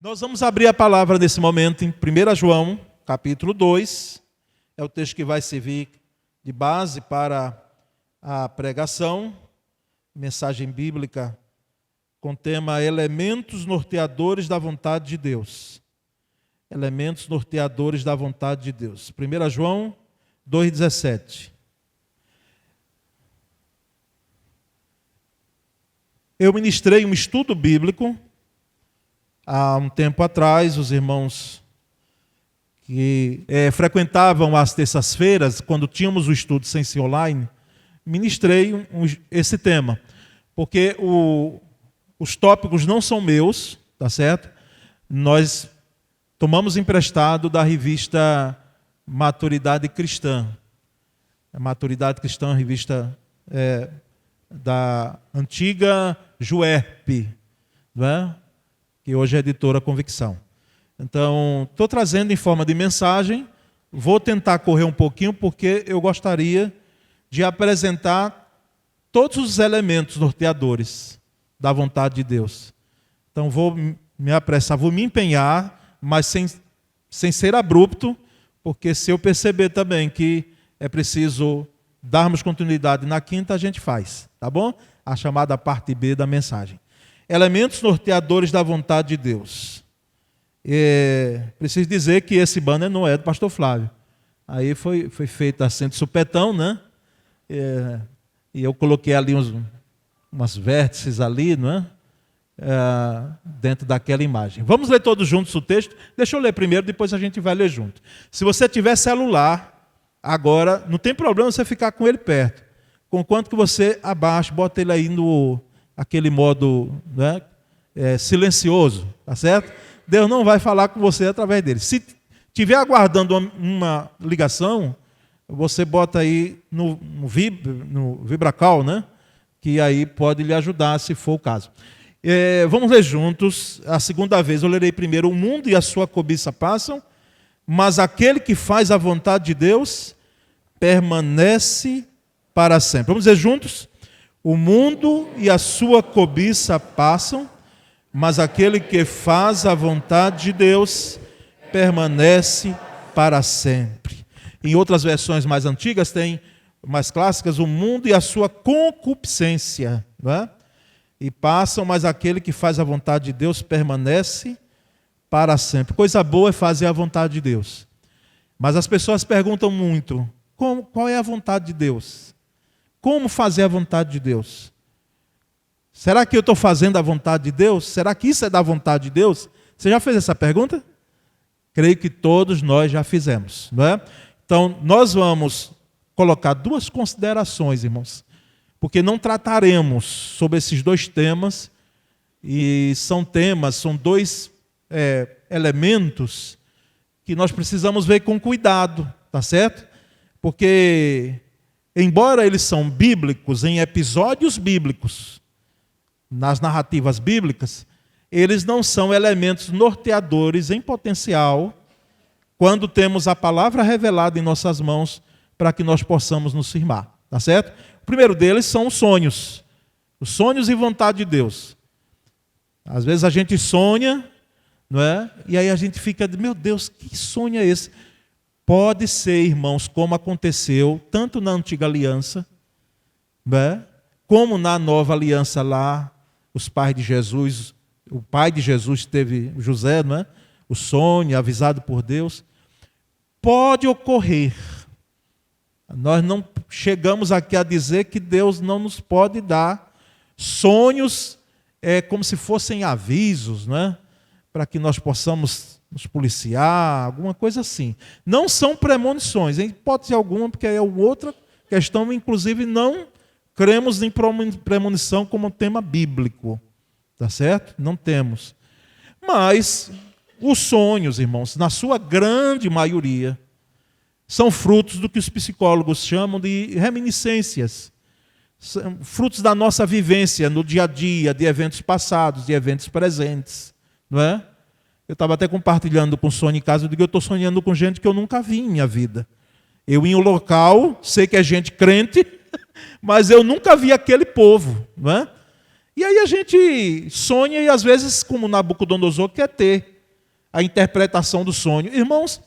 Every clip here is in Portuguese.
Nós vamos abrir a palavra nesse momento em 1 João, capítulo 2. É o texto que vai servir de base para a pregação, mensagem bíblica com tema Elementos norteadores da vontade de Deus. Elementos norteadores da vontade de Deus. 1 João 2,17. Eu ministrei um estudo bíblico há um tempo atrás. Os irmãos que frequentavam as terças-feiras, quando tínhamos o estudo sem ser online, ministrei esse tema, porque os tópicos não são meus, tá certo? Nós tomamos emprestado da revista Maturidade Cristã. A Maturidade Cristã é uma revista da antiga Juerp, não é? Que hoje é editora Convicção. Então, estou trazendo em forma de mensagem, vou tentar correr um pouquinho, porque eu gostaria de apresentar todos os elementos norteadores da vontade de Deus. Então, vou me apressar, vou me empenhar, mas sem ser abrupto, porque se eu perceber também que é preciso darmos continuidade na quinta, a gente faz, tá bom? A chamada parte B da mensagem. Elementos norteadores da vontade de Deus. Preciso dizer que esse banner não é do pastor Flávio. Aí foi feito assim de supetão, né? E eu coloquei ali umas vértices ali, não é? Dentro daquela imagem. Vamos ler todos juntos o texto? Deixa eu ler primeiro, depois a gente vai ler junto. Se você tiver celular, agora, não tem problema você ficar com ele perto. Conquanto que você abaixe, bota ele aí no aquele modo, né, silencioso, tá certo? Deus não vai falar com você através dele. Se estiver aguardando uma ligação, você bota aí no Vibracal, né? Que aí pode lhe ajudar, se for o caso. Vamos ler juntos. A segunda vez eu lerei primeiro. O mundo e a sua cobiça passam, mas aquele que faz a vontade de Deus permanece para sempre. Vamos dizer juntos? O mundo e a sua cobiça passam, mas aquele que faz a vontade de Deus permanece para sempre. Em outras versões mais antigas, mais clássicas, o mundo e a sua concupiscência, não é? E passam, mas aquele que faz a vontade de Deus permanece para sempre. Coisa boa é fazer a vontade de Deus. Mas as pessoas perguntam muito, qual é a vontade de Deus? Como fazer a vontade de Deus? Será que eu estou fazendo a vontade de Deus? Será que isso é da vontade de Deus? Você já fez essa pergunta? Creio que todos nós já fizemos, não é? Então, nós vamos colocar duas considerações, irmãos, porque não trataremos sobre esses dois temas, e são dois elementos que nós precisamos ver com cuidado, tá certo? Porque, embora eles são bíblicos, em episódios bíblicos, nas narrativas bíblicas, eles não são elementos norteadores em potencial quando temos a palavra revelada em nossas mãos para que nós possamos nos firmar, tá certo? O primeiro deles são os sonhos e vontade de Deus. Às vezes a gente sonha, não é? E aí a gente fica, meu Deus, que sonho é esse? Pode ser, irmãos, como aconteceu tanto na antiga aliança, não é? Como na nova aliança lá, os pais de Jesus, o pai de Jesus teve José, não é? O sonho avisado por Deus. Pode ocorrer. Nós não chegamos aqui a dizer que Deus não nos pode dar sonhos como se fossem avisos, não é? Para que nós possamos nos policiar, alguma coisa assim. Não são premonições, em hipótese alguma, porque é outra questão, inclusive não cremos em premonição como tema bíblico, tá certo? Não temos. Mas os sonhos, irmãos, na sua grande maioria, são frutos do que os psicólogos chamam de reminiscências. São frutos da nossa vivência no dia a dia, de eventos passados, de eventos presentes, não é? Eu estava até compartilhando com o sonho em casa, eu digo, eu estou sonhando com gente que eu nunca vi em minha vida. Eu em um local, sei que é gente crente, mas eu nunca vi aquele povo, não é? E aí a gente sonha e às vezes, como Nabucodonosor, quer ter a interpretação do sonho. Irmãos,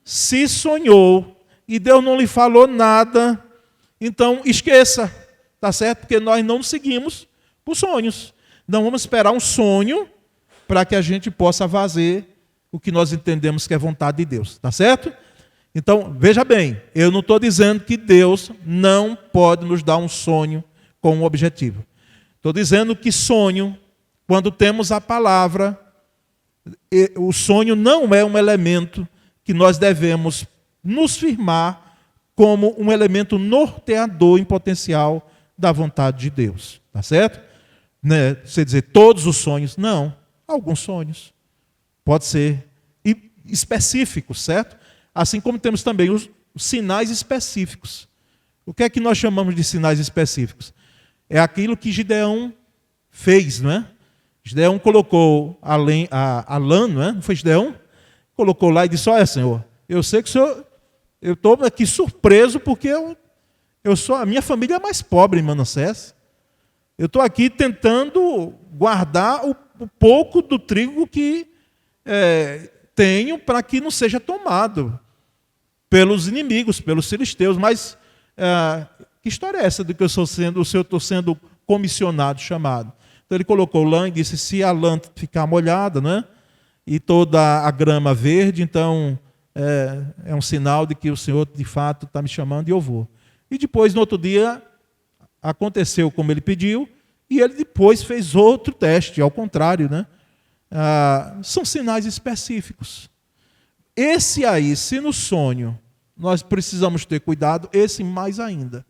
se sonhou e Deus não lhe falou nada, então esqueça, tá certo? Porque nós não seguimos por sonhos. Não vamos esperar um sonho para que a gente possa fazer o que nós entendemos que é vontade de Deus, tá certo? Então, veja bem, eu não estou dizendo que Deus não pode nos dar um sonho com um objetivo. Estou dizendo que sonho, quando temos a palavra, o sonho não é um elemento que nós devemos nos firmar como um elemento norteador em potencial da vontade de Deus. Tá certo? Né? Você dizer todos os sonhos, não. Alguns sonhos. Pode ser específicos, certo? Assim como temos também os sinais específicos. O que é que nós chamamos de sinais específicos? É aquilo que Gideão fez, não é? Gideão colocou a lã, não é? Não foi Gideão? Colocou lá e disse, olha, Senhor, eu sei que o Senhor... Eu estou aqui surpreso porque a minha família é mais pobre em Manassés. Eu estou aqui tentando guardar o pouco do trigo que tenho para que não seja tomado pelos inimigos, pelos filisteus. Mas que história é essa de que eu estou sendo comissionado, chamado? Então ele colocou lã e disse, se a lã ficar molhada, né, e toda a grama verde, então é um sinal de que o Senhor de fato está me chamando e eu vou. E depois, no outro dia, aconteceu como ele pediu, e ele depois fez outro teste, ao contrário, né? São sinais específicos. Esse aí, se no sonho nós precisamos ter cuidado, esse mais ainda.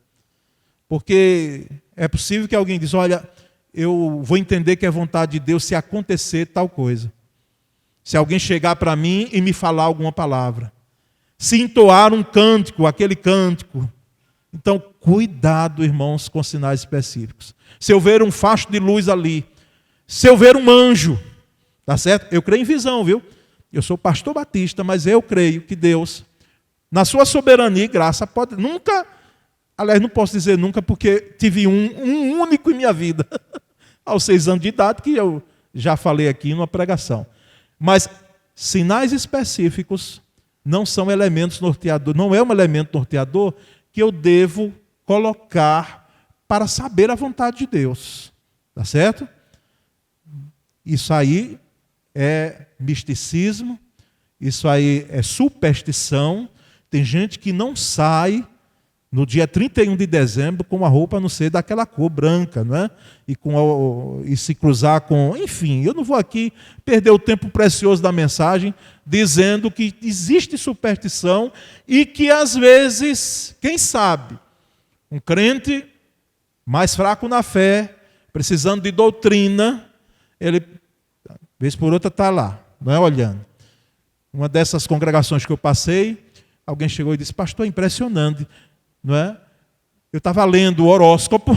Porque é possível que alguém diz, olha, eu vou entender que é vontade de Deus se acontecer tal coisa. Se alguém chegar para mim e me falar alguma palavra. Se entoar um cântico, aquele cântico. Então, cuidado, irmãos, com sinais específicos. Se eu ver um facho de luz ali, se eu ver um anjo, tá certo? Eu creio em visão, viu? Eu sou pastor batista, mas eu creio que Deus, na sua soberania e graça, pode nunca, aliás, não posso dizer nunca, porque tive um único em minha vida, aos 6 anos de idade, que eu já falei aqui numa pregação. Mas sinais específicos não são elementos norteadores, não é um elemento norteador que eu devo colocar para saber a vontade de Deus. Tá certo? Isso aí é misticismo, isso aí é superstição. Tem gente que não sai no dia 31 de dezembro com uma roupa a não ser daquela cor branca, não é? E se cruzar com... Enfim, eu não vou aqui perder o tempo precioso da mensagem dizendo que existe superstição e que às vezes, quem sabe, um crente mais fraco na fé, precisando de doutrina, ele, vez por outra, está lá, não é, olhando. Uma dessas congregações que eu passei, alguém chegou e disse, pastor, é impressionante, não é? Eu estava lendo o horóscopo,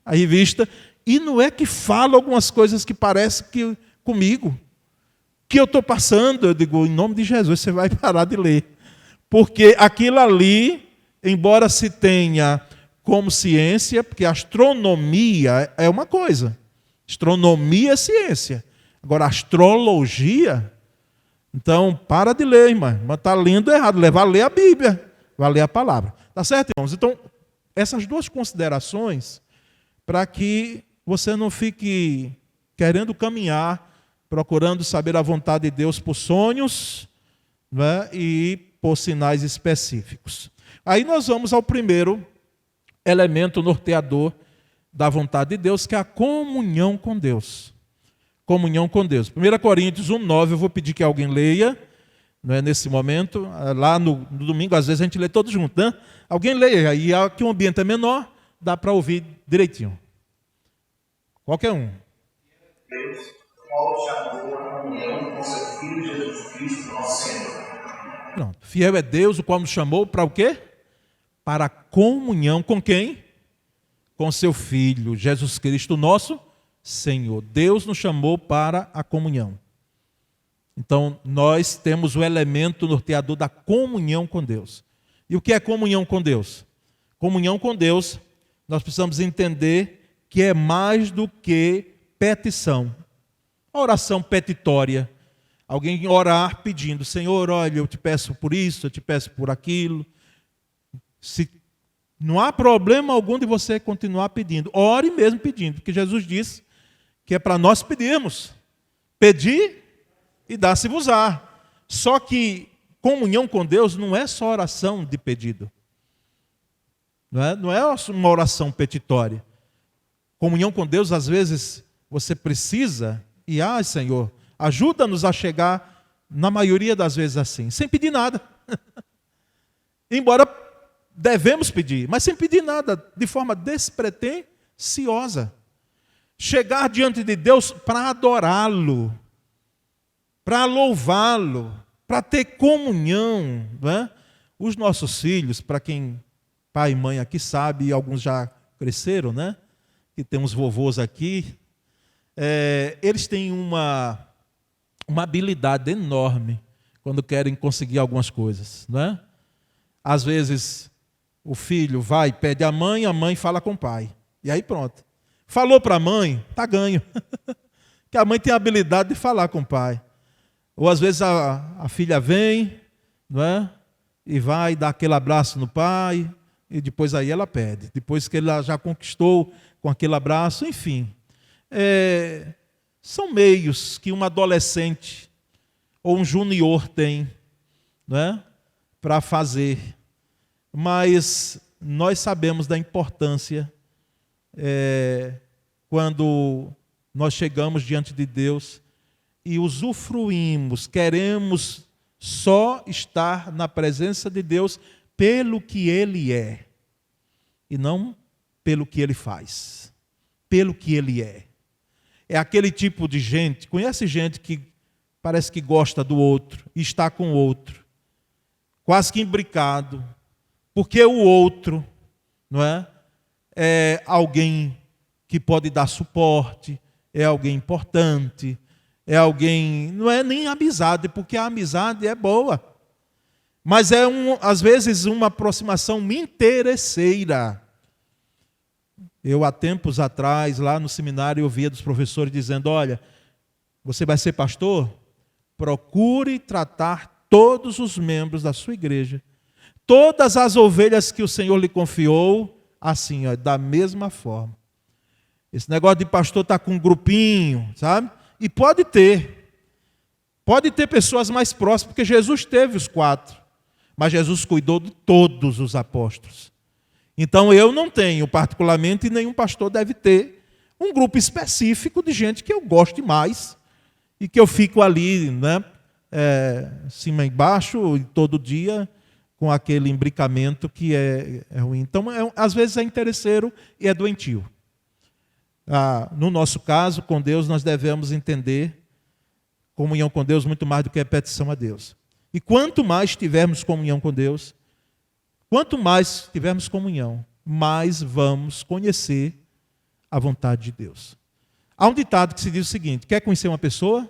a revista, e não é que fala algumas coisas que parecem que comigo, que eu estou passando. Eu digo, em nome de Jesus, você vai parar de ler. Porque aquilo ali, embora se tenha como ciência, porque a astronomia é uma coisa. Astronomia é ciência. Agora, astrologia, então, para de ler, irmã. Mas está lendo errado. Vai ler a Bíblia, vai ler a palavra. Tá certo, irmãos? Então, essas duas considerações, para que você não fique querendo caminhar, procurando saber a vontade de Deus por sonhos, né, e por sinais específicos. Aí nós vamos ao primeiro elemento norteador da vontade de Deus, que é a comunhão com Deus. Comunhão com Deus. 1 Coríntios 1:9, eu vou pedir que alguém leia, não é, nesse momento. Lá no domingo, às vezes a gente lê todos juntos, né? Alguém leia, e aqui o ambiente é menor, dá para ouvir direitinho. Qualquer um. Deus, qual chamou a comunhão com seu Filho Jesus Cristo, nosso Senhor. Pronto. Fiel é Deus, o qual nos chamou para o quê? Para a comunhão com quem? Com seu Filho, Jesus Cristo, nosso Senhor. Deus nos chamou para a comunhão. Então, nós temos o elemento norteador da comunhão com Deus. E o que é comunhão com Deus? Comunhão com Deus, nós precisamos entender que é mais do que petição. A oração petitória. Alguém orar pedindo, Senhor, olha, eu te peço por isso, eu te peço por aquilo. Se não há problema algum de você continuar pedindo. Ore mesmo pedindo, porque Jesus disse que é para nós pedirmos. Pedir e dar-se-vos-á. Só que comunhão com Deus não é só oração de pedido. Não é uma oração petitória. Comunhão com Deus, às vezes, você precisa, e Senhor, ajuda-nos a chegar, na maioria das vezes assim, sem pedir nada. Embora devemos pedir, mas sem pedir nada, de forma despretensiosa. Chegar diante de Deus para adorá-lo, para louvá-lo, para ter comunhão. Não é? Os nossos filhos, para quem pai e mãe aqui sabe, e alguns já cresceram, né? Que tem uns vovôs aqui, eles têm uma habilidade enorme quando querem conseguir algumas coisas, não é? Às vezes o filho vai, pede a mãe fala com o pai. E aí pronto. Falou para a mãe, está ganho. Que a mãe tem a habilidade de falar com o pai. Ou às vezes a filha vem, não é? E vai dar aquele abraço no pai, e depois aí ela pede. Depois que ela já conquistou com aquele abraço, enfim. São meios que um adolescente ou um junior tem, não é? Para fazer. Mas nós sabemos da importância quando nós chegamos diante de Deus e usufruímos, queremos só estar na presença de Deus pelo que Ele é, e não pelo que Ele faz, pelo que Ele é. É aquele tipo de gente, conhece gente que parece que gosta do outro e está com o outro, quase que imbricado, porque o outro, não é alguém que pode dar suporte, é alguém importante, é alguém, não é nem amizade, porque a amizade é boa, mas às vezes uma aproximação interesseira. Eu, há tempos atrás, lá no seminário, eu via dos professores dizendo, olha, você vai ser pastor? Procure tratar todos os membros da sua igreja, todas as ovelhas que o Senhor lhe confiou, assim, da mesma forma. Esse negócio de pastor estar com um grupinho, sabe? E pode ter pessoas mais próximas, porque Jesus teve os 4, mas Jesus cuidou de todos os apóstolos. Então eu não tenho, particularmente, e nenhum pastor deve ter, um grupo específico de gente que eu goste mais e que eu fico ali, né, cima e baixo, e todo dia, com aquele imbricamento que é ruim. Então, às vezes é interesseiro e é doentio. No nosso caso, com Deus, nós devemos entender comunhão com Deus muito mais do que a petição a Deus. E quanto mais tivermos comunhão com Deus, quanto mais tivermos comunhão, mais vamos conhecer a vontade de Deus. Há um ditado que se diz o seguinte: quer conhecer uma pessoa?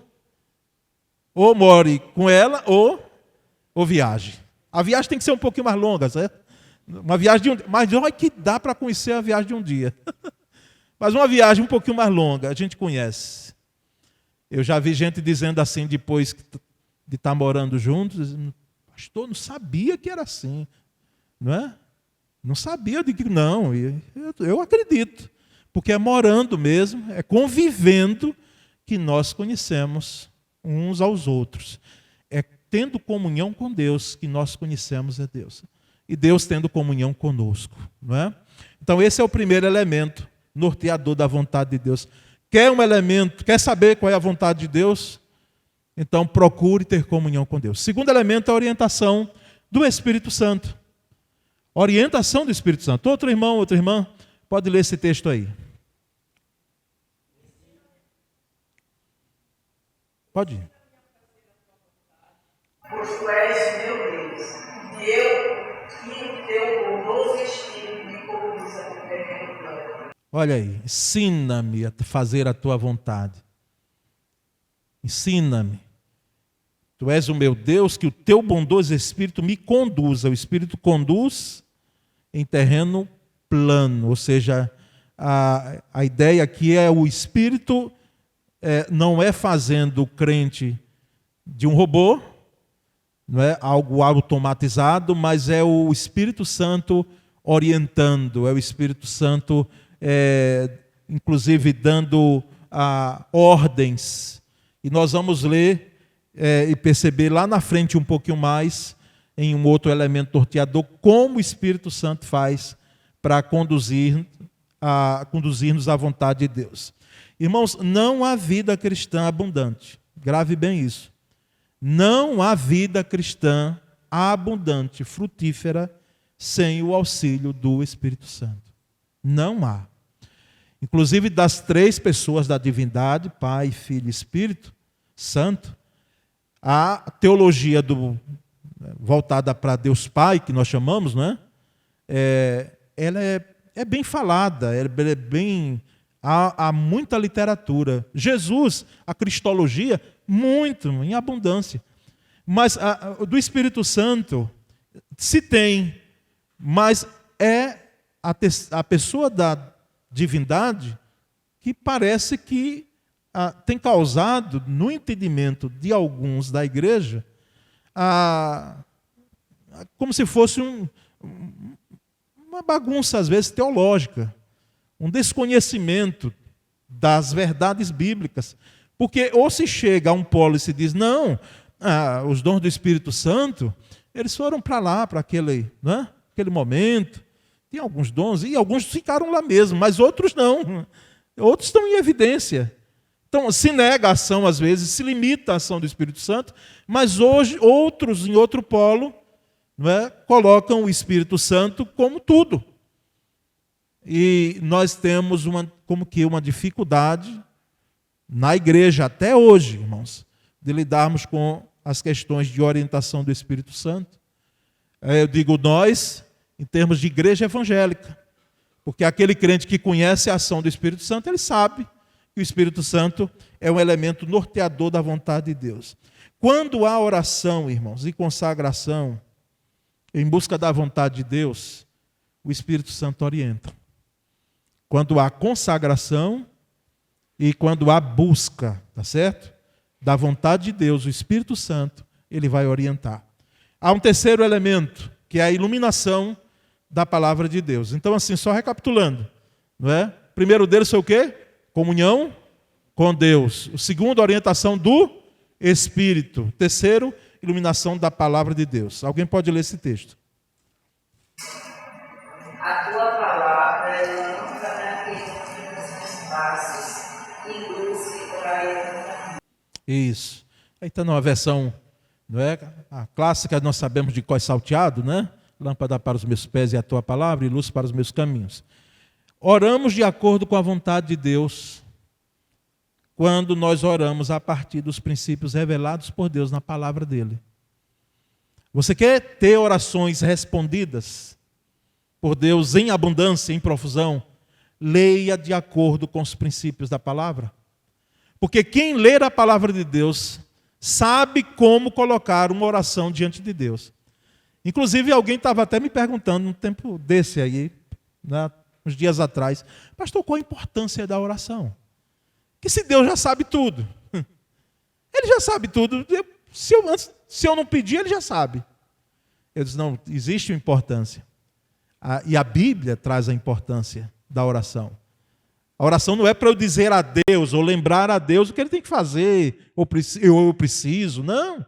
Ou more com ela, ou viaje. A viagem tem que ser um pouquinho mais longa, certo? Uma viagem de um dia. Mas olha que dá para conhecer a viagem de um dia. Mas uma viagem um pouquinho mais longa, a gente conhece. Eu já vi gente dizendo assim, depois de estar morando juntos, pastor, não sabia que era assim. Não é? Não sabia, eu digo, não, eu acredito. Porque é morando mesmo, é convivendo que nós conhecemos uns aos outros. É tendo comunhão com Deus que nós conhecemos a Deus. E Deus tendo comunhão conosco. Não é? Então esse é o primeiro elemento norteador da vontade de Deus. Quer um elemento, quer saber qual é a vontade de Deus? Então procure ter comunhão com Deus. Segundo elemento é a orientação do Espírito Santo. Orientação do Espírito Santo. Outro irmão, outra irmã, pode ler esse texto aí. Pode ir. Pois tu és meu Deus, e o teu bondoso Espírito me conduza ao perfeito plano. Olha aí, ensina-me a fazer a tua vontade. Ensina-me. Tu és o meu Deus, que o teu bondoso Espírito me conduza. O Espírito conduz em terreno plano, ou seja, a ideia aqui é o Espírito não é fazendo o crente de um robô, não é algo automatizado, mas é o Espírito Santo orientando, é o Espírito Santo, inclusive, dando ordens. E nós vamos ler e perceber lá na frente um pouquinho mais, em um outro elemento norteador, como o Espírito Santo faz para conduzir-nos à vontade de Deus. Irmãos, não há vida cristã abundante. Grave bem isso. Não há vida cristã abundante, frutífera, sem o auxílio do Espírito Santo. Não há. Inclusive, das 3 pessoas da divindade, Pai, Filho e Espírito Santo, a teologia voltada para Deus Pai, que nós chamamos, não é? Ela é bem falada, há muita literatura. Jesus, a cristologia, muito, em abundância. Mas do Espírito Santo se tem, mas é a pessoa da divindade que parece que tem causado, no entendimento de alguns da igreja, como se fosse uma bagunça, às vezes, teológica, um desconhecimento das verdades bíblicas. Porque ou se chega a um polo e se diz, não, os dons do Espírito Santo, eles foram para lá, para aquele momento, tem alguns dons, e alguns ficaram lá mesmo, mas outros não, outros estão em evidência. Então, se nega a ação, às vezes, se limita a ação do Espírito Santo, mas hoje, outros, em outro polo, colocam o Espírito Santo como tudo. E nós temos como que uma dificuldade na igreja até hoje, irmãos, de lidarmos com as questões de orientação do Espírito Santo. Eu digo nós, em termos de igreja evangélica, porque aquele crente que conhece a ação do Espírito Santo, ele sabe que o Espírito Santo é um elemento norteador da vontade de Deus. Quando há oração, irmãos, e consagração, em busca da vontade de Deus, o Espírito Santo orienta. Quando há consagração e quando há busca, tá certo? Da vontade de Deus, o Espírito Santo, ele vai orientar. Há um terceiro elemento, que é a iluminação da palavra de Deus. Então, assim, só recapitulando, não é? O primeiro deles foi o quê? Comunhão com Deus. O segundo, orientação do Espírito. O terceiro, iluminação da palavra de Deus. Alguém pode ler esse texto? A tua palavra é lâmpada nos meus passos e luz que clareia. Isso. Aí está numa versão, não é? A clássica, nós sabemos de cor salteado, né? Lâmpada para os meus pés e a tua palavra, e luz para os meus caminhos. Oramos de acordo com a vontade de Deus, quando nós oramos a partir dos princípios revelados por Deus na palavra dele. Você quer ter orações respondidas por Deus em abundância, em profusão? Leia de acordo com os princípios da palavra. Porque quem ler a palavra de Deus sabe como colocar uma oração diante de Deus. Inclusive, alguém estava até me perguntando, num tempo desse aí, uns dias atrás, pastor, qual a importância da oração? Que se Deus já sabe tudo. Ele já sabe tudo. Se eu não pedir, ele já sabe. Eu disse, não, existe uma importância. E a Bíblia traz a importância da oração. A oração não é para eu dizer a Deus, ou lembrar a Deus o que ele tem que fazer, ou eu preciso. Não.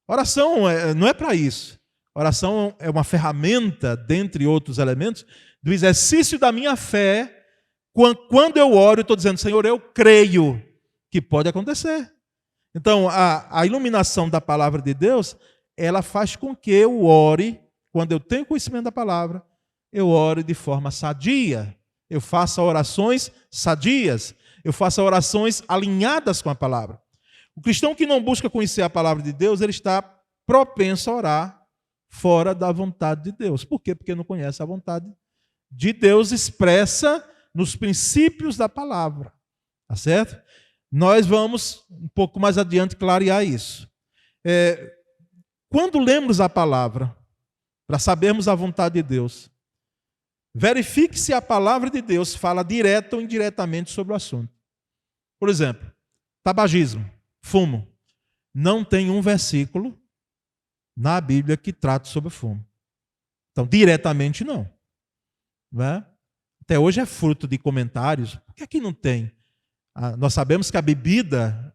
Oração não é para isso. Oração é uma ferramenta, dentre outros elementos, do exercício da minha fé. Quando eu oro, eu estou dizendo, Senhor, eu creio que pode acontecer. Então, a iluminação da palavra de Deus, ela faz com que eu ore, quando eu tenho conhecimento da palavra, eu ore de forma sadia. Eu faça orações sadias. Eu faça orações alinhadas com a palavra. O cristão que não busca conhecer a palavra de Deus, ele está propenso a orar fora da vontade de Deus. Por quê? Porque não conhece a vontade de Deus expressa nos princípios da palavra. Tá certo? Nós vamos um pouco mais adiante clarear isso. Quando lemos a palavra, para sabermos a vontade de Deus, verifique se a palavra de Deus fala direto ou indiretamente sobre o assunto. Por exemplo, tabagismo, fumo. Não tem um versículo na Bíblia que trate sobre fumo. Então, diretamente não. Não é? Até hoje é fruto de comentários. Por que aqui não tem? Nós sabemos que a bebida,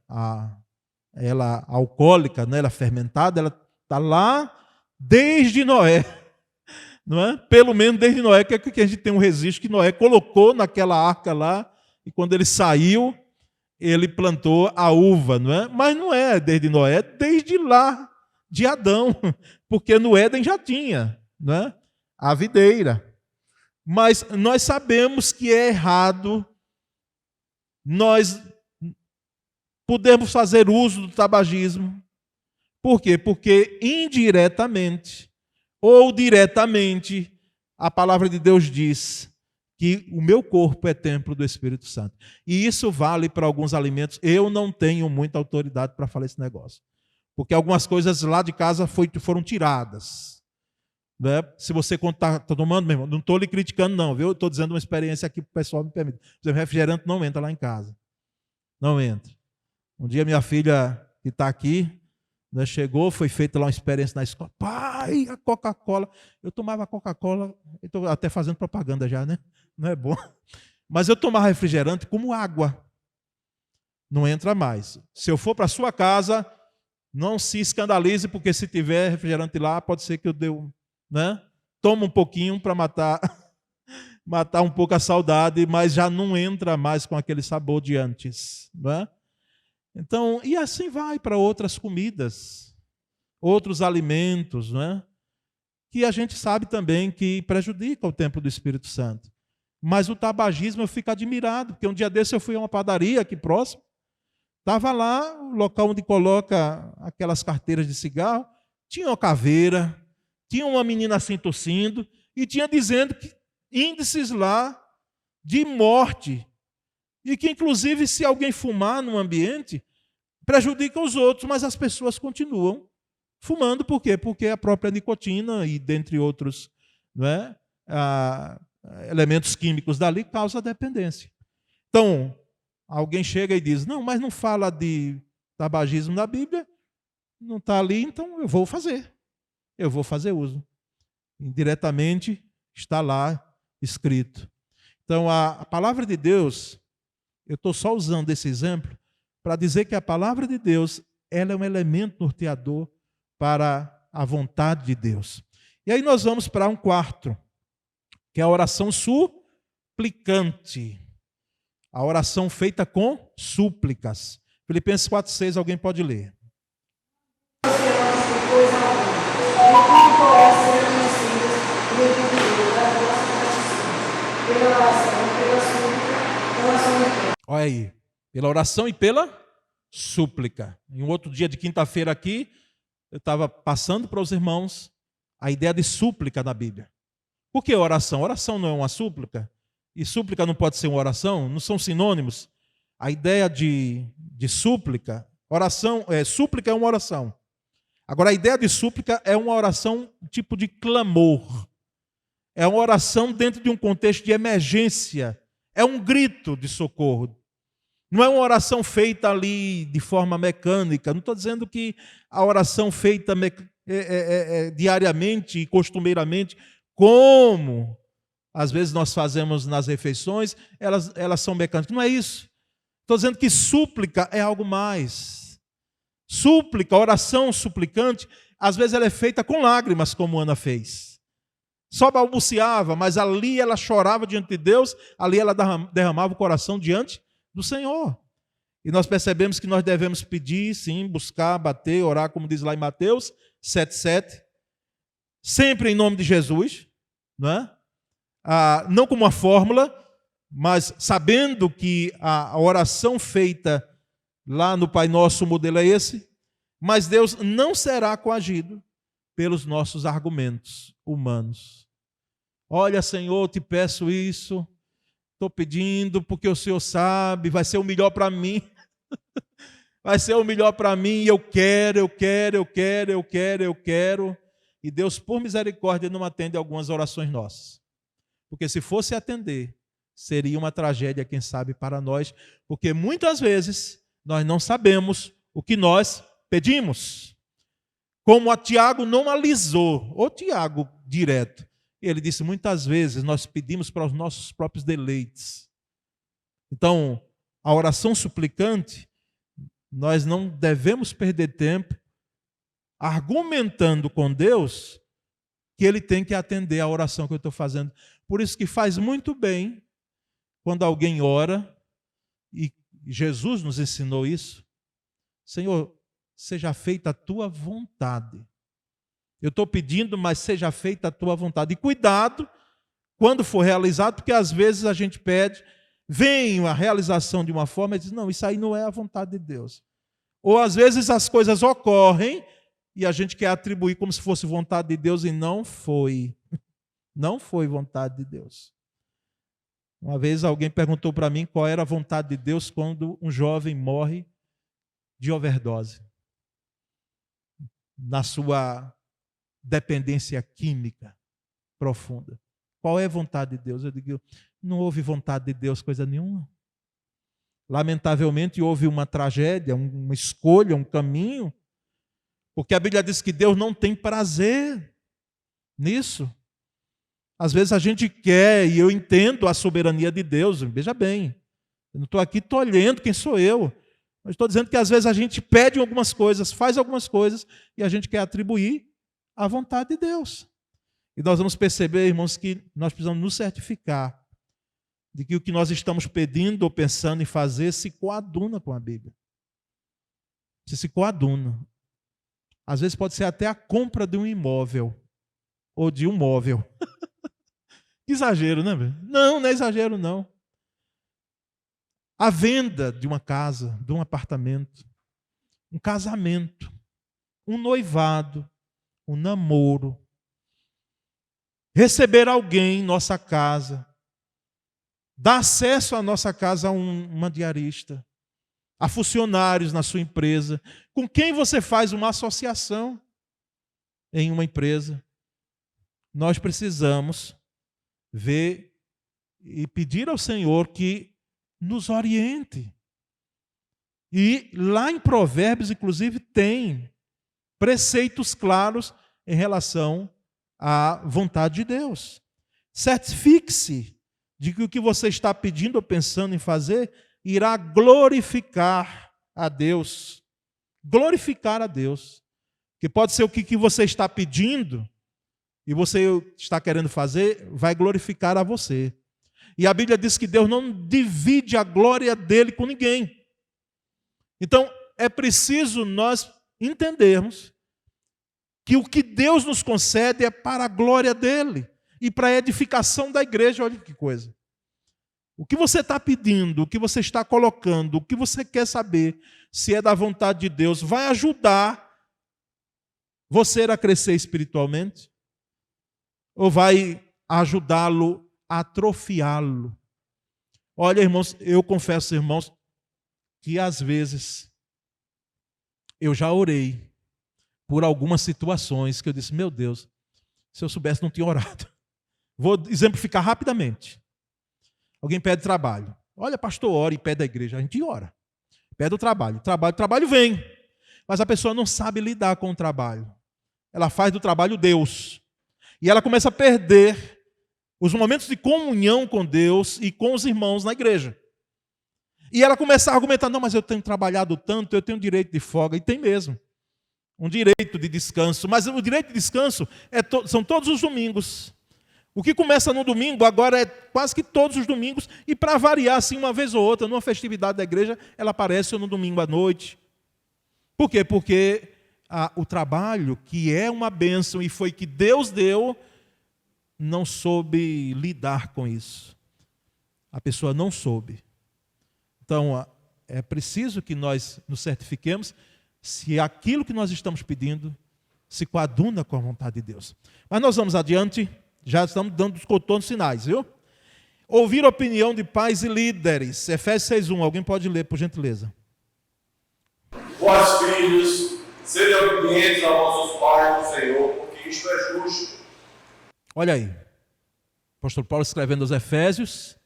ela alcoólica, né, ela fermentada, ela está lá desde Noé. Não é? Pelo menos desde Noé, que a gente tem um registro que Noé colocou naquela arca lá, e quando ele saiu, ele plantou a uva, não é? Mas não é desde Noé, é desde lá, de Adão, porque no Éden já tinha, não é? A videira. Mas nós sabemos que é errado nós podemos fazer uso do tabagismo. Por quê? Porque indiretamente ou diretamente a palavra de Deus diz que o meu corpo é templo do Espírito Santo. E isso vale para alguns alimentos. Eu não tenho muita autoridade para falar esse negócio. Porque algumas coisas lá de casa foram tiradas. Né? Se você está tomando, meu irmão, não estou lhe criticando não, viu? Estou dizendo uma experiência aqui para o pessoal me permite. Por exemplo, refrigerante não entra lá em casa. Não entra. Um dia minha filha, que está aqui, né, chegou, foi feita lá uma experiência na escola. Pai, a Coca-Cola. Eu tomava Coca-Cola, estou até fazendo propaganda já, né? Não é bom. Mas eu tomava refrigerante como água. Não entra mais. Se eu for para a sua casa, não se escandalize, porque se tiver refrigerante lá, pode ser que eu dê né? Toma um pouquinho para matar um pouco a saudade, mas já não entra mais com aquele sabor de antes. Né? Então, e assim vai para outras comidas, outros alimentos, né? Que a gente sabe também que prejudica o templo do Espírito Santo. Mas o tabagismo eu fico admirado, porque um dia desse eu fui a uma padaria aqui próximo, estava lá, o local onde coloca aquelas carteiras de cigarro, tinha uma caveira, tinha uma menina assim tossindo, e tinha dizendo que índices lá de morte, e que inclusive se alguém fumar num ambiente, prejudica os outros, mas as pessoas continuam fumando. Por quê? Porque a própria nicotina e dentre outros, não é, elementos químicos dali causa dependência. Então, alguém chega e diz, não, mas não fala de tabagismo na Bíblia, não está ali, então eu vou fazer uso. Indiretamente está lá escrito. Então, a palavra de Deus, eu estou só usando esse exemplo para dizer que a palavra de Deus, ela é um elemento norteador para a vontade de Deus. E aí nós vamos para um quarto, que é a oração suplicante. A oração feita com súplicas. Filipenses 4,6, alguém pode ler. Olha aí, pela oração e pela súplica. Em um outro dia de quinta-feira aqui, eu estava passando para os irmãos a ideia de súplica na Bíblia. Por que oração? Oração não é uma súplica? E súplica não pode ser uma oração? Não são sinônimos? A ideia de súplica, súplica é uma oração. Agora, a ideia de súplica é uma oração tipo de clamor. É uma oração dentro de um contexto de emergência. É um grito de socorro. Não é uma oração feita ali de forma mecânica. Não estou dizendo que a oração feita diariamente e costumeiramente, como às vezes nós fazemos nas refeições, elas são mecânicas. Não é isso. Estou dizendo que súplica é algo mais. Súplica, oração suplicante, às vezes ela é feita com lágrimas, como Ana fez. Só balbuciava, mas ali ela chorava diante de Deus, ali ela derramava o coração diante do Senhor. E nós percebemos que nós devemos pedir, sim, buscar, bater, orar, como diz lá em Mateus 7,7, sempre em nome de Jesus, não é? Não como uma fórmula, mas sabendo que a oração feita lá no Pai Nosso, o modelo é esse, mas Deus não será coagido pelos nossos argumentos humanos. Olha, Senhor, te peço isso, estou pedindo porque o Senhor sabe, vai ser o melhor para mim. Vai ser o melhor para mim, eu quero. E Deus, por misericórdia, não atende algumas orações nossas. Porque se fosse atender, seria uma tragédia, quem sabe, para nós, porque muitas vezes nós não sabemos o que nós pedimos. Como a Tiago não alisou, ou Tiago direto, ele disse, muitas vezes nós pedimos para os nossos próprios deleites. Então, a oração suplicante, nós não devemos perder tempo argumentando com Deus que Ele tem que atender a oração que eu estou fazendo. Por isso que faz muito bem quando alguém ora, e Jesus nos ensinou isso. Senhor, seja feita a tua vontade. Eu estou pedindo, mas seja feita a tua vontade. E cuidado quando for realizado, porque às vezes a gente pede, vem a realização de uma forma e diz, não, isso aí não é a vontade de Deus. Ou às vezes as coisas ocorrem e a gente quer atribuir como se fosse vontade de Deus e não foi. Não foi vontade de Deus. Uma vez alguém perguntou para mim qual era a vontade de Deus quando um jovem morre de overdose, na sua dependência química profunda. Qual é a vontade de Deus? Eu digo, não houve vontade de Deus coisa nenhuma. Lamentavelmente houve uma tragédia, uma escolha, um caminho, porque a Bíblia diz que Deus não tem prazer nisso. Às vezes a gente quer, e eu entendo a soberania de Deus, veja bem, eu não estou aqui tolhendo quem sou eu, mas estou dizendo que às vezes a gente pede algumas coisas, faz algumas coisas, e a gente quer atribuir a vontade de Deus. E nós vamos perceber, irmãos, que nós precisamos nos certificar de que o que nós estamos pedindo ou pensando em fazer se coaduna com a Bíblia. Se coaduna. Às vezes pode ser até a compra de um imóvel ou de um móvel. Que exagero, né? Não, não é exagero, não. A venda de uma casa, de um apartamento, um casamento, um noivado, um namoro, receber alguém em nossa casa, dar acesso à nossa casa a uma diarista, a funcionários na sua empresa, com quem você faz uma associação em uma empresa. Nós precisamos ver e pedir ao Senhor que nos oriente. E lá em Provérbios, inclusive, tem preceitos claros em relação à vontade de Deus. Certifique-se de que o que você está pedindo ou pensando em fazer irá glorificar a Deus. Glorificar a Deus. Que pode ser o que você está pedindo e você está querendo fazer, vai glorificar a você. E a Bíblia diz que Deus não divide a glória dele com ninguém. Então, é preciso nós entendermos que o que Deus nos concede é para a glória dele e para a edificação da igreja. Olha que coisa. O que você está pedindo, o que você está colocando, o que você quer saber, se é da vontade de Deus, vai ajudar você a crescer espiritualmente? Ou vai ajudá-lo a atrofiá-lo? Olha, irmãos, eu confesso, irmãos, que às vezes eu já orei por algumas situações que eu disse, meu Deus, se eu soubesse não tinha orado. Vou exemplificar rapidamente. Alguém pede trabalho. Olha, pastor, ora e pede a igreja. A gente ora. Pede o trabalho. O trabalho vem. Mas a pessoa não sabe lidar com o trabalho. Ela faz do trabalho Deus. E ela começa a perder os momentos de comunhão com Deus e com os irmãos na igreja. E ela começa a argumentar, não, mas eu tenho trabalhado tanto, eu tenho direito de folga. E tem mesmo. Um direito de descanso. Mas o direito de descanso são todos os domingos. O que começa no domingo, agora é quase que todos os domingos. E para variar, assim, uma vez ou outra, numa festividade da igreja, ela aparece no domingo à noite. Por quê? Porque o trabalho, que é uma bênção e foi que Deus deu, não soube lidar com isso. A pessoa não soube. Então, é preciso que nós nos certifiquemos se aquilo que nós estamos pedindo se coaduna com a vontade de Deus. Mas nós vamos adiante, já estamos dando os contornos finais, viu? Ouvir a opinião de pais e líderes. Efésios 6:1, alguém pode ler, por gentileza. Vós, filhos, sede obedientes aos vossos pais no Senhor, porque isto é justo. Olha aí. apóstolo Paulo escrevendo aos Efésios,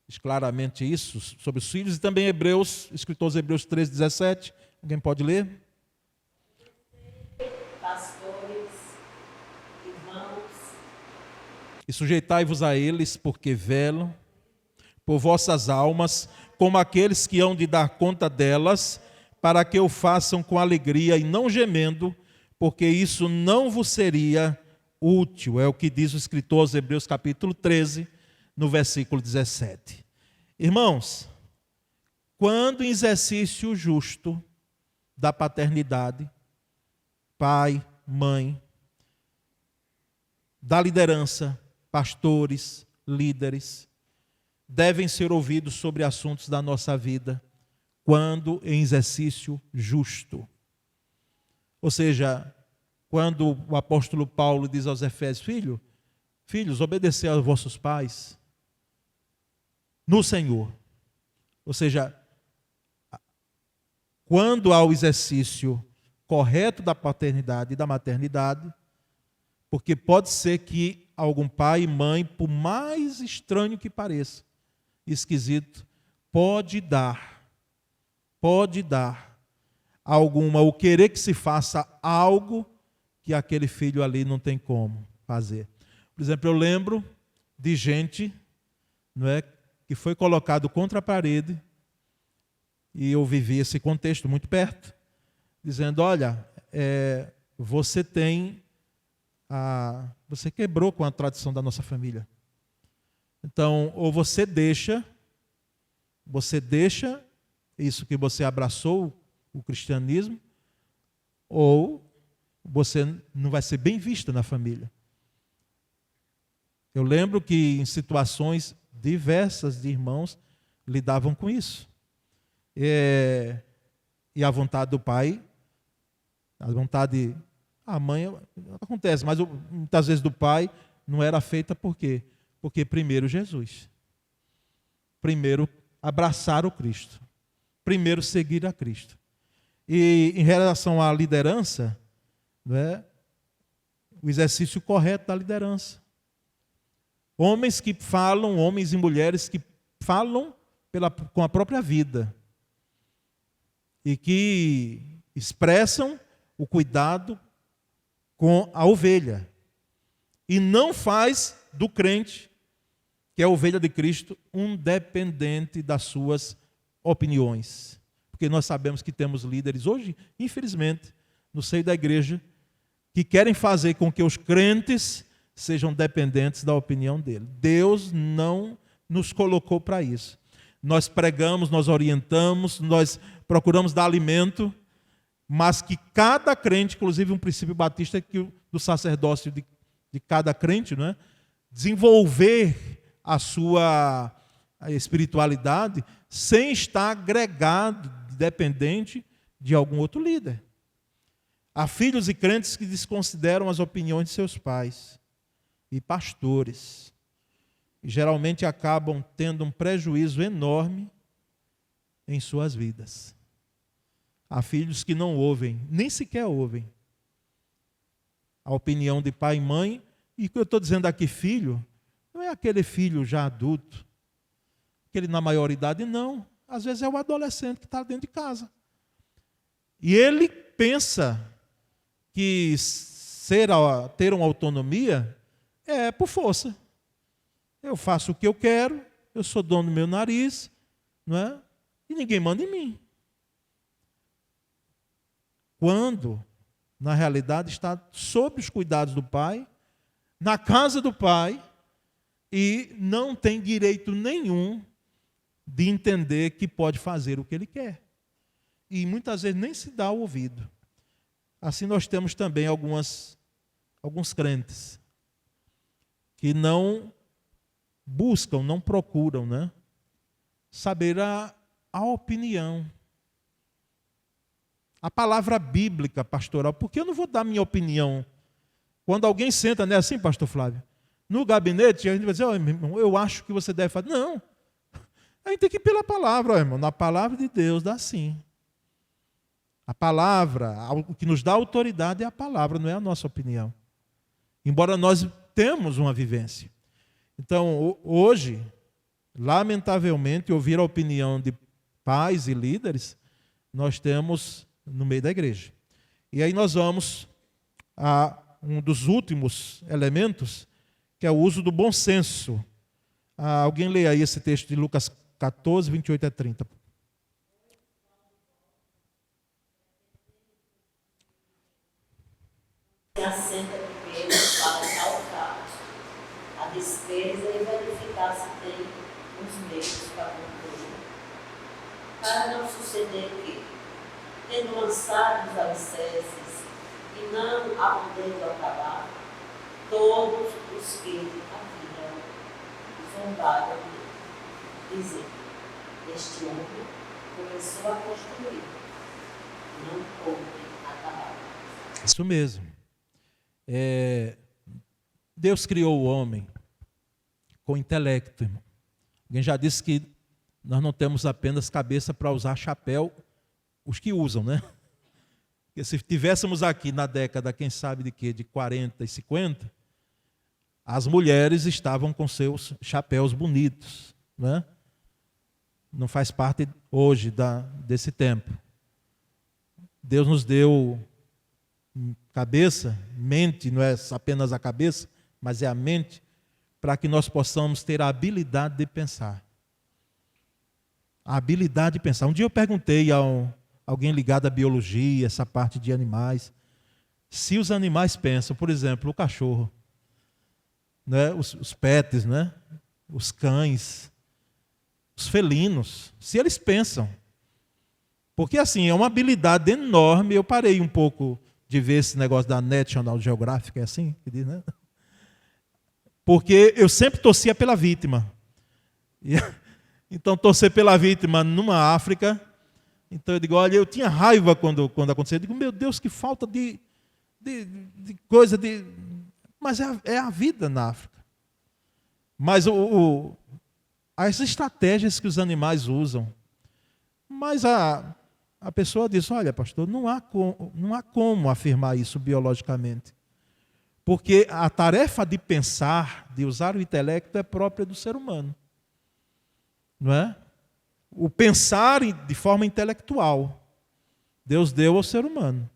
diz claramente isso sobre os filhos, e também Hebreus, escritor aos Hebreus 13:17. Alguém pode ler? Pastores, irmãos, E sujeitai-vos a eles, porque velam por vossas almas, como aqueles que hão de dar conta delas, para que o façam com alegria e não gemendo, porque isso não vos seria útil. É o que diz o escritor aos Hebreus capítulo 13, no versículo 17. Irmãos, quando em exercício justo da paternidade, pai, mãe, da liderança, pastores, líderes, devem ser ouvidos sobre assuntos da nossa vida, quando em exercício justo. Ou seja, quando o apóstolo Paulo diz aos Efésios, filhos, obedecei aos vossos pais no Senhor. Ou seja, quando há o exercício correto da paternidade e da maternidade, porque pode ser que algum pai e mãe, por mais estranho que pareça, esquisito, pode dar alguma, ou querer que se faça algo que aquele filho ali não tem como fazer. Por exemplo, eu lembro de gente, não é, que foi colocado contra a parede, e eu vivi esse contexto muito perto, dizendo, olha, você quebrou com a tradição da nossa família. Então, ou você deixa isso que você abraçou, o cristianismo, ou você não vai ser bem vista na família. Eu lembro que em situações diversas de irmãos lidavam com isso. E a vontade do pai, a vontade, a mãe, acontece, mas muitas vezes do pai não era feita por quê? Porque primeiro Jesus. Primeiro abraçar o Cristo. Primeiro seguir a Cristo. E em relação à liderança, né, o exercício correto da liderança. Homens e mulheres que falam com a própria vida. E que expressam o cuidado com a ovelha. E não faz do crente, que é a ovelha de Cristo, um dependente das suas opiniões. Porque nós sabemos que temos líderes hoje, infelizmente, no seio da igreja, que querem fazer com que os crentes sejam dependentes da opinião dele. Deus não nos colocou para isso. Nós pregamos, nós orientamos, nós procuramos dar alimento, mas que cada crente, inclusive um princípio batista do sacerdócio de cada crente, não é? Desenvolver a sua espiritualidade sem estar agregado, dependente de algum outro líder. Há filhos e crentes que desconsideram as opiniões de seus pais e pastores. E geralmente acabam tendo um prejuízo enorme em suas vidas. Há filhos que não ouvem, nem sequer ouvem a opinião de pai e mãe. E o que eu estou dizendo aqui, filho, não é aquele filho já adulto, aquele na maioridade, não. Às vezes é o adolescente que está dentro de casa. E ele pensa que ter uma autonomia é por força. Eu faço o que eu quero, eu sou dono do meu nariz, não é? E ninguém manda em mim. Quando, na realidade, está sob os cuidados do pai, na casa do pai, e não tem direito nenhum de entender que pode fazer o que ele quer. E muitas vezes nem se dá o ouvido. Assim nós temos também alguns crentes que não buscam, não procuram, né, saber a opinião. A palavra bíblica pastoral, porque eu não vou dar minha opinião. Quando alguém senta, não é assim, pastor Flávio? No gabinete, a gente vai dizer, oh, irmão, eu acho que você deve fazer. Não. A gente tem que ir pela palavra, irmão. Na palavra de Deus dá sim. A palavra, o que nos dá autoridade é a palavra, não é a nossa opinião. Embora nós temos uma vivência. Então, hoje, lamentavelmente, ouvir a opinião de pais e líderes, nós temos no meio da igreja. E aí nós vamos a um dos últimos elementos, que é o uso do bom senso. Alguém lê aí esse texto de Lucas 14, 28 a 30. Se assenta primeiro para calcar a despesa e verificar se tem os meios para concluir. Para não suceder que, tendo lançado os alicerces e não a podendo acabar, todos os que haviam zombaram dele, dizendo: este homem começou a construir, não pôde acabar. Isso mesmo. Deus criou o homem com intelecto, irmão. Alguém já disse que nós não temos apenas cabeça para usar chapéu, os que usam, né? Porque se tivéssemos aqui na década, quem sabe de quê, de 40 e 50, as mulheres estavam com seus chapéus bonitos, né? Não faz parte hoje desse tempo. Deus nos deu cabeça, mente, não é apenas a cabeça, mas é a mente, para que nós possamos ter a habilidade de pensar. A habilidade de pensar. Um dia eu perguntei a alguém ligado à biologia, essa parte de animais, se os animais pensam, por exemplo, o cachorro, né? Os pets, né? Os cães, os felinos, se eles pensam. Porque assim, é uma habilidade enorme. Eu parei um pouco de ver esse negócio da National Geographic, é assim que diz, né? Porque eu sempre torcia pela vítima. Então, torcer pela vítima numa África, então eu digo, olha, eu tinha raiva quando aconteceu. Eu digo, meu Deus, que falta de coisa de... Mas é a vida na África. Mas as estratégias que os animais usam. Mas a pessoa diz, olha, pastor, não há como afirmar isso biologicamente. Porque a tarefa de pensar, de usar o intelecto, é própria do ser humano. Não é? O pensar de forma intelectual, Deus deu ao ser humano.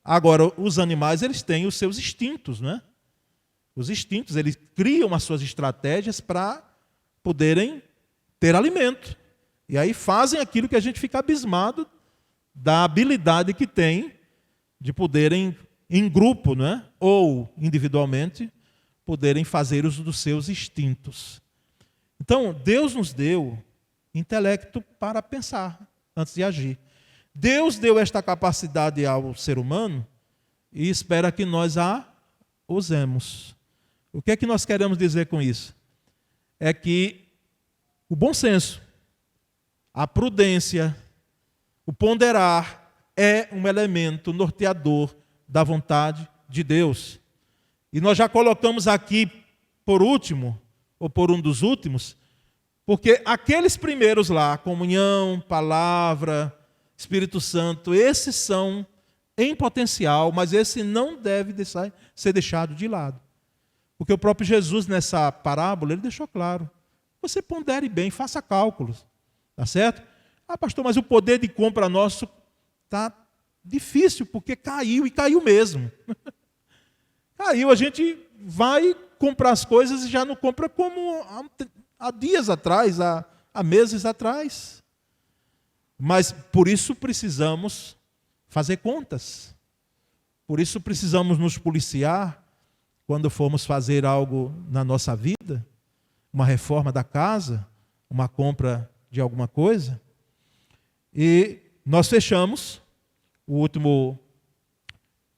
Agora, os animais, eles têm os seus instintos, não é? Os instintos, eles criam as suas estratégias para poderem ter alimento. E aí fazem aquilo que a gente fica abismado da habilidade que tem de poderem, em grupo, não é? Ou individualmente, poderem fazer uso dos seus instintos. Então, Deus nos deu intelecto para pensar antes de agir. Deus deu esta capacidade ao ser humano e espera que nós a usemos. O que é que nós queremos dizer com isso? É que o bom senso, a prudência, o ponderar é um elemento norteador da vontade de Deus. E nós já colocamos aqui, por último, ou por um dos últimos, porque aqueles primeiros lá, comunhão, palavra, Espírito Santo, esses são em potencial, mas esse não deve ser deixado de lado. Porque o próprio Jesus, nessa parábola, ele deixou claro. Você pondere bem, faça cálculos. Tá certo? Ah, pastor, mas o poder de compra nosso está difícil, porque caiu, e caiu mesmo. Caiu, a gente vai comprar as coisas e já não compra como há dias atrás, há meses atrás. Mas por isso precisamos fazer contas. Por isso precisamos nos policiar quando formos fazer algo na nossa vida, uma reforma da casa, uma compra de alguma coisa. E nós fechamos o último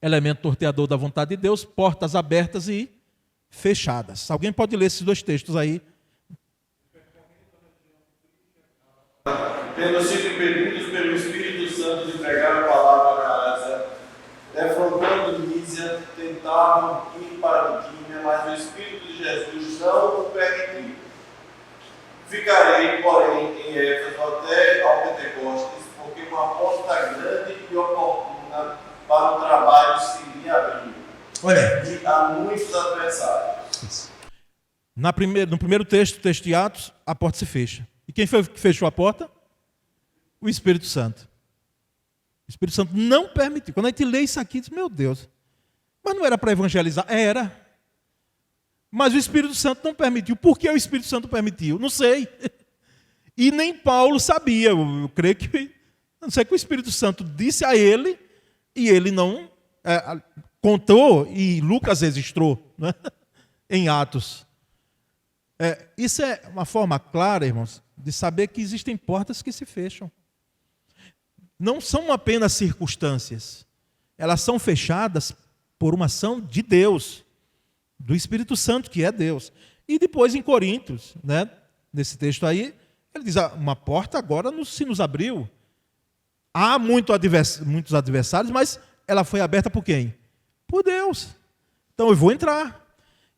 elemento norteador da vontade de Deus, portas abertas e fechadas. Alguém pode ler esses dois textos aí? Tendo sido impedidos pelo Espírito Santo de pregar a palavra na Ásia, defrontando Mísia, tentavam ir para Bitínia, mas o Espírito de Jesus não o permitiu. Ficarei, porém, em Éfeso até ao Pentecostes, porque uma porta grande e oportuna para o trabalho se iria abrir. Olha. E há muitos adversários. No primeiro texto, o texto de Atos, a porta se fecha. E quem foi que fechou a porta? O Espírito Santo. O Espírito Santo não permitiu. Quando a gente lê isso aqui, diz, meu Deus, mas não era para evangelizar? Era. Mas o Espírito Santo não permitiu. Por que o Espírito Santo permitiu? Não sei. E nem Paulo sabia. Eu creio que, não sei, que o Espírito Santo disse a ele, e ele não contou, e Lucas registrou, né, em Atos. Isso é uma forma clara, irmãos, de saber que existem portas que se fecham. Não são apenas circunstâncias. Elas são fechadas por uma ação de Deus, do Espírito Santo, que é Deus. E depois em Coríntios, né, nesse texto aí, ele diz, uma porta agora se nos abriu. Há muitos adversários, mas ela foi aberta por quem? Por Deus. Então eu vou entrar.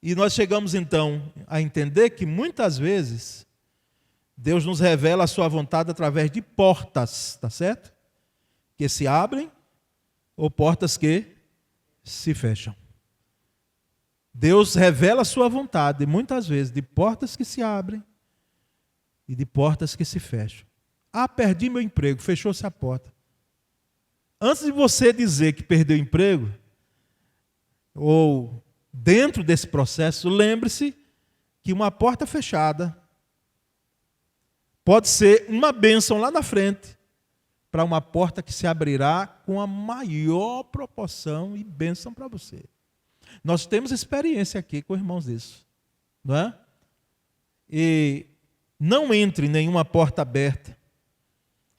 E nós chegamos então a entender que muitas vezes Deus nos revela a sua vontade através de portas, tá certo? Que se abrem ou portas que se fecham. Deus revela a sua vontade muitas vezes de portas que se abrem e de portas que se fecham. Perdi meu emprego, fechou-se a porta. Antes de você dizer que perdeu o emprego, ou dentro desse processo, lembre-se que uma porta fechada pode ser uma bênção lá na frente para uma porta que se abrirá com a maior proporção e bênção para você. Nós temos experiência aqui com irmãos disso, não é? E não entre em nenhuma porta aberta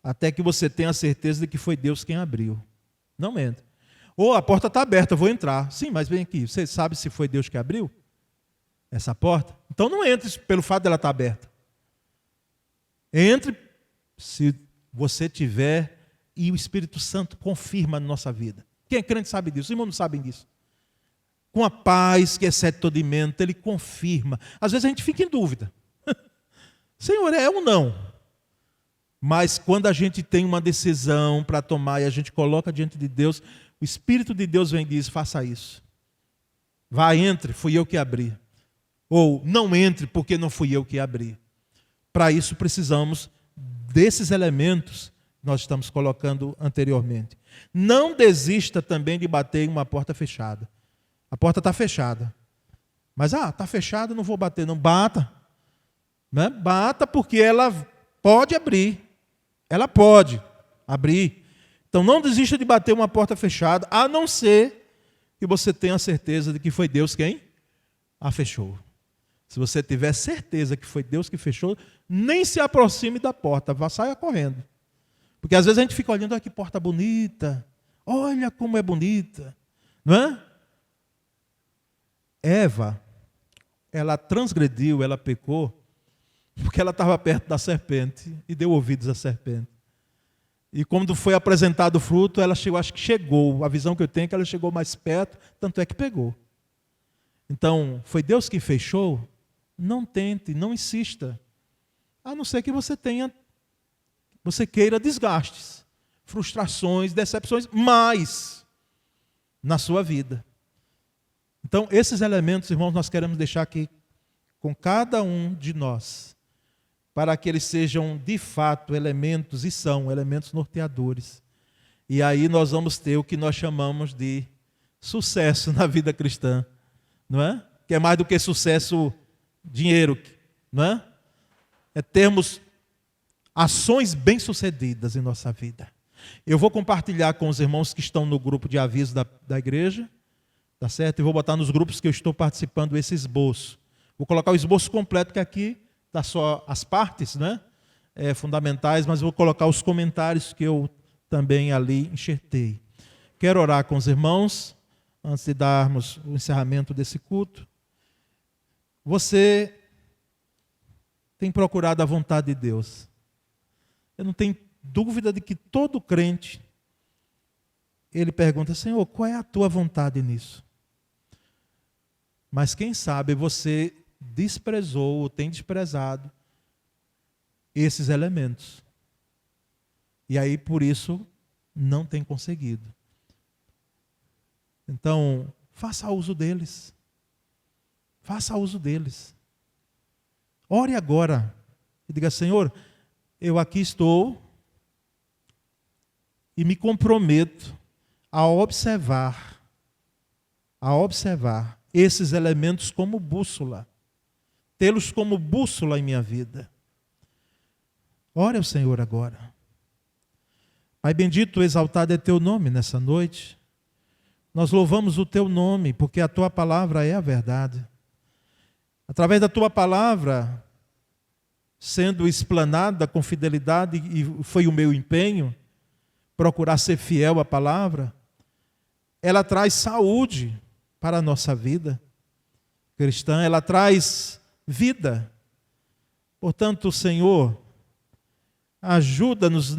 até que você tenha a certeza de que foi Deus quem abriu. Não entre. Ou a porta está aberta, eu vou entrar. Sim, mas vem aqui, você sabe se foi Deus que abriu essa porta? Então não entre pelo fato dela estar aberta. Entre se você tiver e o Espírito Santo confirma na nossa vida. Quem é crente sabe disso, os irmãos não sabem disso. Com a paz que excede todo entendimento, ele confirma. Às vezes a gente fica em dúvida. Senhor, é ou não? Mas quando a gente tem uma decisão para tomar e a gente coloca diante de Deus, o Espírito de Deus vem e diz, faça isso. Vá, entre, fui eu que abri. Ou não entre, porque não fui eu que abri. Para isso precisamos desses elementos que nós estamos colocando anteriormente. Não desista também de bater em uma porta fechada. A porta está fechada. Mas, está fechada, não vou bater. Não, bata. Né? Bata porque ela pode abrir. Ela pode abrir. Então não desista de bater uma porta fechada, a não ser que você tenha a certeza de que foi Deus quem a fechou. Se você tiver certeza que foi Deus que fechou, nem se aproxime da porta, saia correndo. Porque às vezes a gente fica olhando, olha que porta bonita, olha como é bonita, não é? Eva, ela transgrediu, ela pecou, porque ela estava perto da serpente e deu ouvidos à serpente. E quando foi apresentado o fruto, ela chegou, acho que chegou, a visão que eu tenho é que ela chegou mais perto, tanto é que pegou. Então, foi Deus que fechou? Não tente, não insista. A não ser que você queira desgastes, frustrações, decepções, mais na sua vida. Então, esses elementos, irmãos, nós queremos deixar aqui com cada um de nós, para que eles sejam, de fato, elementos, e são elementos norteadores. E aí nós vamos ter o que nós chamamos de sucesso na vida cristã, não é? Que é mais do que sucesso, dinheiro, não é? É termos ações bem-sucedidas em nossa vida. Eu vou compartilhar com os irmãos que estão no grupo de aviso da igreja, tá certo? E vou botar nos grupos que eu estou participando esse esboço. Vou colocar o esboço completo, que aqui está só as partes, né? Fundamentais, mas vou colocar os comentários que eu também ali enxertei. Quero orar com os irmãos, antes de darmos o encerramento desse culto. Você tem procurado a vontade de Deus. Eu não tenho dúvida de que todo crente, ele pergunta, Senhor, qual é a tua vontade nisso? Mas quem sabe você desprezou ou tem desprezado esses elementos. E aí, por isso, não tem conseguido. Então, faça uso deles. Faça uso deles. Ore agora e diga: Senhor, eu aqui estou e me comprometo a observar esses elementos como bússola, tê-los como bússola em minha vida. Ore ao Senhor agora. Pai bendito, exaltado é teu nome nessa noite. Nós louvamos o teu nome, porque a tua palavra é a verdade. Através da tua palavra, sendo explanada com fidelidade, e foi o meu empenho, procurar ser fiel à palavra, ela traz saúde para a nossa vida cristã, ela traz vida. Portanto, Senhor, ajuda-nos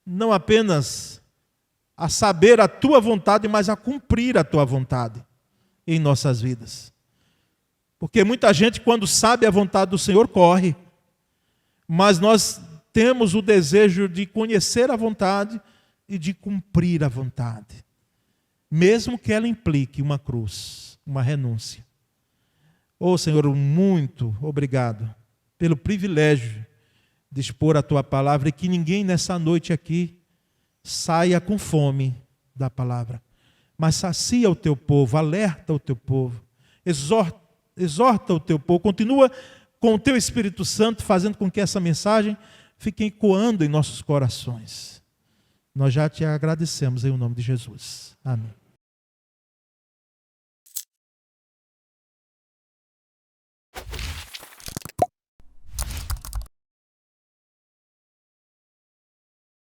não apenas a saber a tua vontade, mas a cumprir a tua vontade em nossas vidas. Porque muita gente, quando sabe a vontade do Senhor, corre. Mas nós temos o desejo de conhecer a vontade e de cumprir a vontade, mesmo que ela implique uma cruz, uma renúncia. Oh, Senhor, muito obrigado pelo privilégio de expor a tua palavra, e que ninguém nessa noite aqui saia com fome da palavra, mas sacia o teu povo, alerta o teu povo, exorta o teu povo, continua com o teu Espírito Santo, fazendo com que essa mensagem fique ecoando em nossos corações. Nós já te agradecemos em nome de Jesus. Amém.